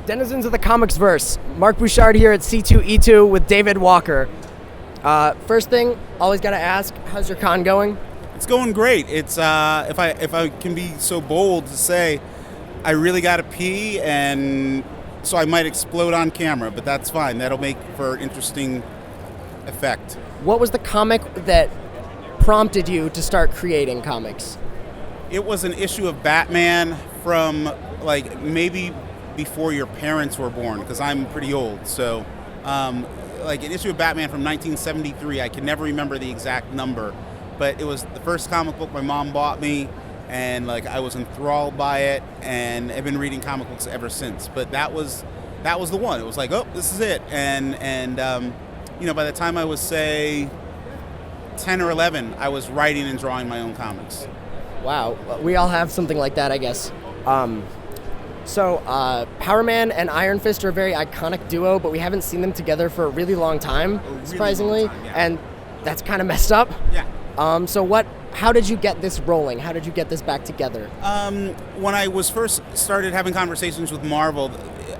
Denizens of the Comics Verse. Mark Bouchard here at C2E2 with David Walker. First thing, always got to ask, how's your con going? It's going great. It's if I can be so bold to say, I really got to pee, and so I might explode on camera, but that's fine. That'll make for interesting effect. What was the comic that prompted you to start creating comics? It was an issue of Batman from maybe before your parents were born, because I'm pretty old. So an issue of Batman from 1973. I can never remember the exact number, but it was the first comic book my mom bought me, and I was enthralled by it, and I've been reading comic books ever since. But that was the one. It was like, oh, this is it. And by the time I was, say, 10 or 11, I was writing and drawing my own comics. Wow, we all have something like that, I guess. So Power Man and Iron Fist are a very iconic duo, but we haven't seen them together for a really long time, surprisingly, long time, yeah. And that's kind of messed up. Yeah. How did you get this rolling? How did you get this back together? When I was first started having conversations with Marvel,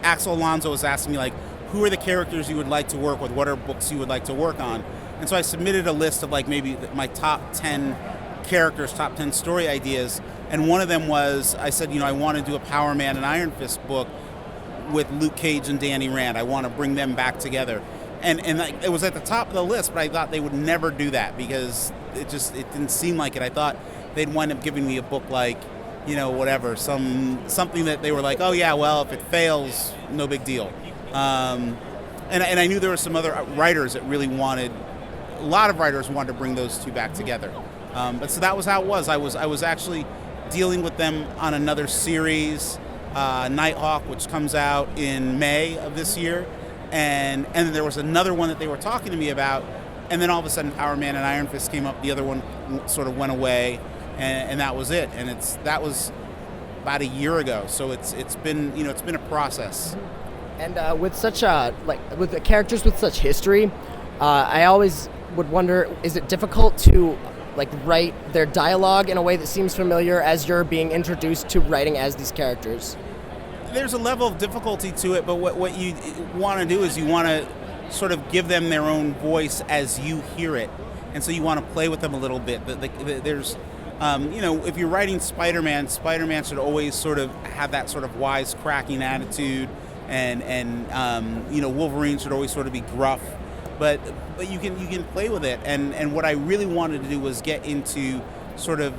Axel Alonso was asking me, who are the characters you would like to work with? What are books you would like to work on? And so I submitted a list of maybe my top 10 characters, top 10 story ideas. And one of them was, I said, I want to do a Power Man and Iron Fist book with Luke Cage and Danny Rand. I want to bring them back together. And it was at the top of the list, but I thought they would never do that because it didn't seem like it. I thought they'd wind up giving me a book something that they were like, oh yeah, well, if it fails, no big deal. And I knew there were some other writers that really wanted, a lot of writers wanted to bring those two back together. But so that was how it was. I was actually dealing with them on another series, Nighthawk, which comes out in May of this year, and then there was another one that they were talking to me about, and then all of a sudden Power Man and Iron Fist came up. The other one sort of went away, and that was it. And that was about a year ago. So it's been a process. And with such with the characters with such history, I always would wonder: is it difficult to write their dialogue in a way that seems familiar as you're being introduced to writing as these characters? There's a level of difficulty to it, but what you want to do is you want to sort of give them their own voice as you hear it, and so you want to play with them a little bit. There's, if you're writing Spider-Man should always sort of have that sort of wisecracking attitude, and Wolverine should always sort of be gruff. But you can play with it, and what I really wanted to do was get into sort of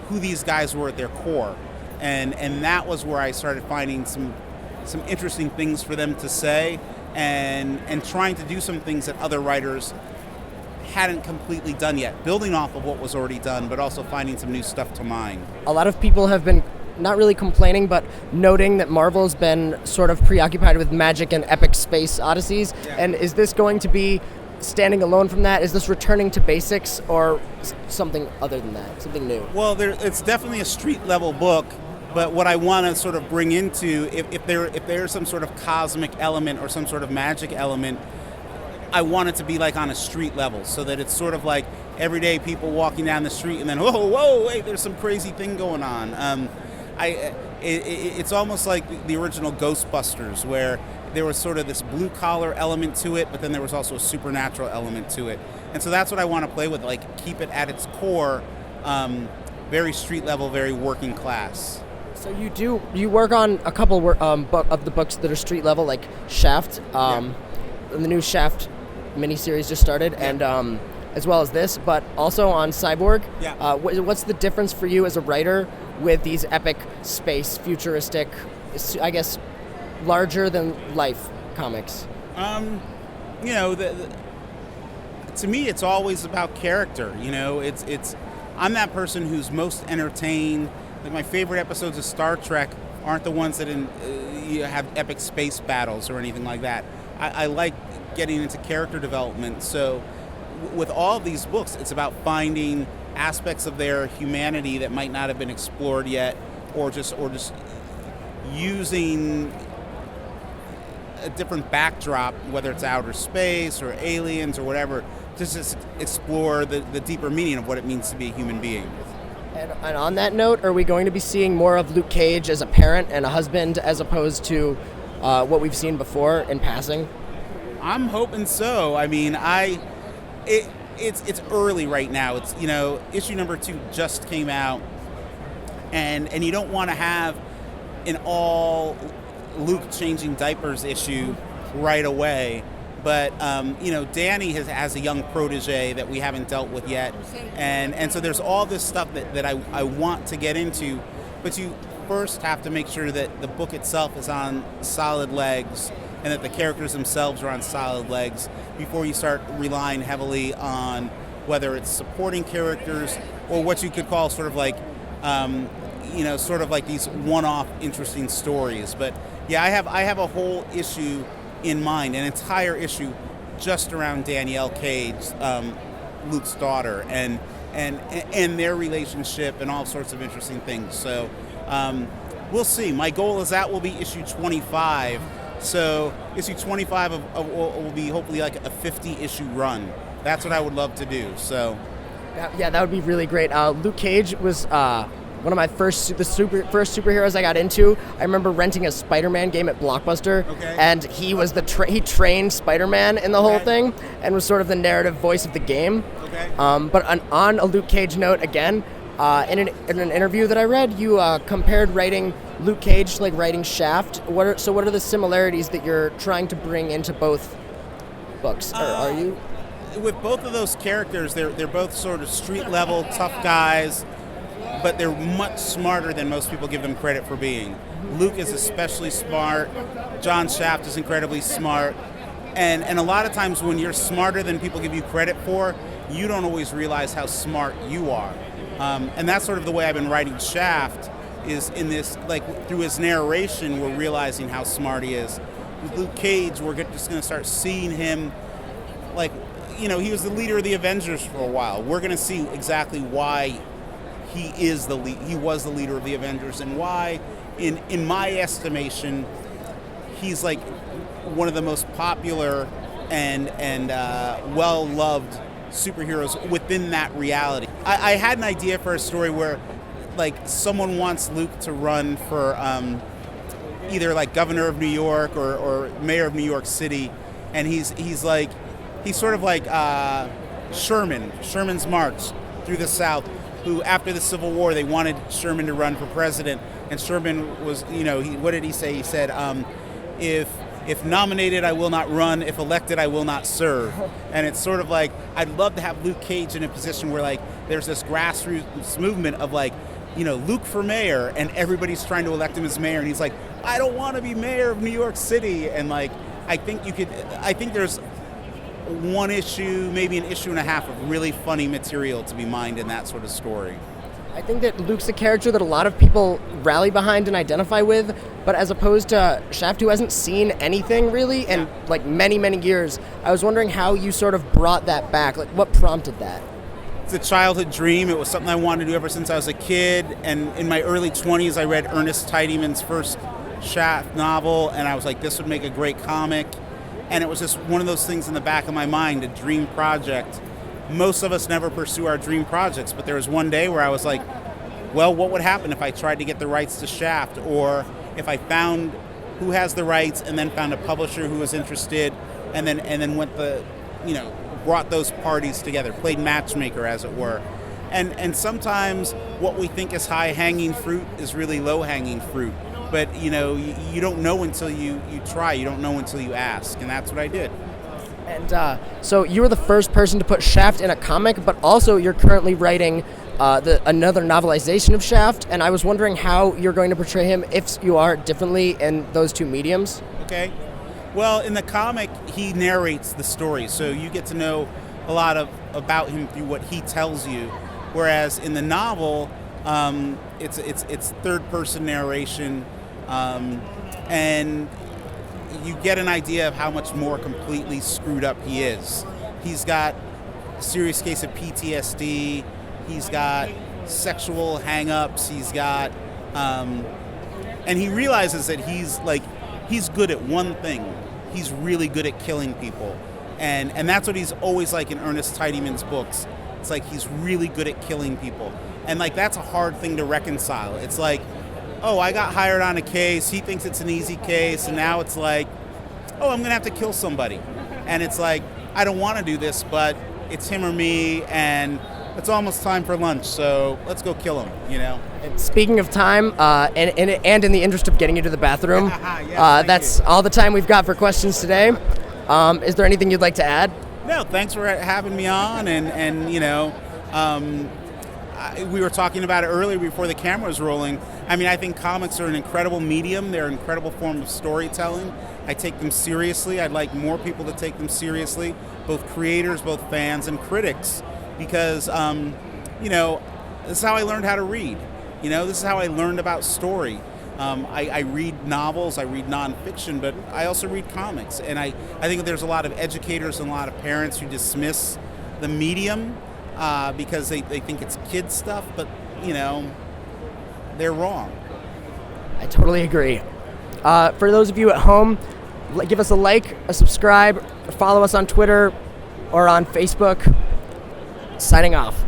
who these guys were at their core, and that was where I started finding some interesting things for them to say, and trying to do some things that other writers hadn't completely done yet, building off of what was already done, but also finding some new stuff to mine. A lot of people have been not really complaining, but noting that Marvel's been sort of preoccupied with magic and epic space odysseys. Yeah. And is this going to be standing alone from that? Is this returning to basics or something other than that, something new? Well, it's definitely a street level book, but what I want to sort of bring into, if there's some sort of cosmic element or some sort of magic element, I want it to be on a street level, so that it's sort of like everyday people walking down the street and then, whoa, wait, there's some crazy thing going on. It's almost like the original Ghostbusters, where there was sort of this blue-collar element to it, but then there was also a supernatural element to it. And so that's what I want to play with, keep it at its core, very street level, very working class. So you work on a couple of the books that are street level, like Shaft, and the new Shaft miniseries just started, and as well as this, but also on Cyborg. Yeah. What's the difference for you as a writer with these epic space, futuristic, I guess, larger than life comics? To me, it's always about character. I'm that person who's most entertained. My favorite episodes of Star Trek aren't the ones that have epic space battles or anything like that. I like getting into character development. So with all of these books, it's about finding aspects of their humanity that might not have been explored yet, or just using a different backdrop, whether it's outer space or aliens or whatever, to just explore the deeper meaning of what it means to be a human being. And on that note, are we going to be seeing more of Luke Cage as a parent and a husband as opposed to what we've seen before in passing? I'm hoping so. I mean, it's early right now. It's, issue number 2 just came out, and you don't want to have an all Luke changing diapers issue right away. But Danny has a young protege that we haven't dealt with yet, and so there's all this stuff that I want to get into, but you first have to make sure that the book itself is on solid legs and that the characters themselves are on solid legs before you start relying heavily on whether it's supporting characters or what you could call sort of like these one-off interesting stories. But yeah, I have a whole issue in mind, an entire issue just around Danielle Cage, Luke's daughter, and their relationship and all sorts of interesting things. So we'll see. My goal is that will be issue 25. So issue 25 will be hopefully like a 50-issue run. That's what I would love to do. So yeah, that would be really great. Luke Cage was one of my first superheroes I got into. I remember renting a Spider-Man game at Blockbuster, and he was he trained Spider-Man in the whole thing, and was sort of the narrative voice of the game. But on a Luke Cage note, again, in an interview that I read, you compared writing Luke Cage to like writing Shaft. What are the similarities that you're trying to bring into both books? Are you? With both of those characters, they're both sort of street level tough guys, but they're much smarter than most people give them credit for being. Luke is especially smart. John Shaft is incredibly smart. And a lot of times when you're smarter than people give you credit for, you don't always realize how smart you are. And that's sort of the way I've been writing Shaft, is in this, like through his narration, we're realizing how smart he is. With Luke Cage, we're just going to start seeing him, like, he was the leader of the Avengers for a while. We're going to see exactly why he was the leader of the Avengers, and why, in my estimation, he's like one of the most popular and well-loved superheroes within that reality. I had an idea for a story where, like, someone wants Luke to run for either like governor of New York or mayor of New York City, and he's sort of like Sherman's March through the South, who after the Civil War they wanted Sherman to run for president, and Sherman was, what did he say? He said, if nominated, I will not run. If elected, I will not serve. And it's sort of like, I'd love to have Luke Cage in a position where, like, there's this grassroots movement of, like, Luke for mayor, and everybody's trying to elect him as mayor, and he's like, I don't want to be mayor of New York City. And, like, I think there's one issue, maybe an issue and a half of really funny material to be mined in that sort of story. I think that Luke's a character that a lot of people rally behind and identify with, but as opposed to Shaft, who hasn't seen anything really in like many, many years, I was wondering how you sort of brought that back. Like, what prompted that? It's a childhood dream. It was something I wanted to do ever since I was a kid, and in my early 20s I read Ernest Tidyman's first Shaft novel, and I was like, this would make a great comic. And it was just one of those things in the back of my mind, a dream project. Most of us never pursue our dream projects, but there was one day where I was like, well, what would happen if I tried to get the rights to Shaft, or if I found who has the rights and then found a publisher who was interested, and then brought those parties together, played matchmaker, as it were. And sometimes what we think is high-hanging fruit is really low-hanging fruit. But, you don't know until you try. You don't know until you ask. And that's what I did. And so you were the first person to put Shaft in a comic, but also you're currently writing another novelization of Shaft. And I was wondering how you're going to portray him, if you are, differently in those two mediums. Okay. Well, in the comic, he narrates the story. So you get to know a lot about him through what he tells you. Whereas in the novel, it's third-person narration, and you get an idea of how much more completely screwed up he is. He's got a serious case of PTSD. He's got sexual hang-ups. He's got, and he realizes that he's good at one thing. He's really good at killing people, and that's what he's always like in Ernest Tidyman's books. It's like he's really good at killing people. And like that's a hard thing to reconcile. It's like, oh, I got hired on a case, he thinks it's an easy case, and now it's like, oh, I'm gonna have to kill somebody. And it's like, I don't want to do this, but it's him or me, and it's almost time for lunch, so let's go kill him, you know? And speaking of time, and in the interest of getting you to the bathroom, Yes, that's thank you. all the time we've got for questions today. Is there anything you'd like to add? No, thanks for having me on, and you know, we were talking about it earlier before the camera was rolling. I mean, I think comics are an incredible medium. They're an incredible form of storytelling. I take them seriously. I'd like more people to take them seriously, both creators, both fans, and critics, because, you know, this is how I learned how to read. You know, this is how I learned about story. I read novels, I read nonfiction, but I also read comics. And I think there's a lot of educators and a lot of parents who dismiss the medium because they think it's kid stuff, but, you know, they're wrong. I totally agree. For those of you at home, give us a like, a subscribe, or follow us on Twitter or on Facebook. Signing off.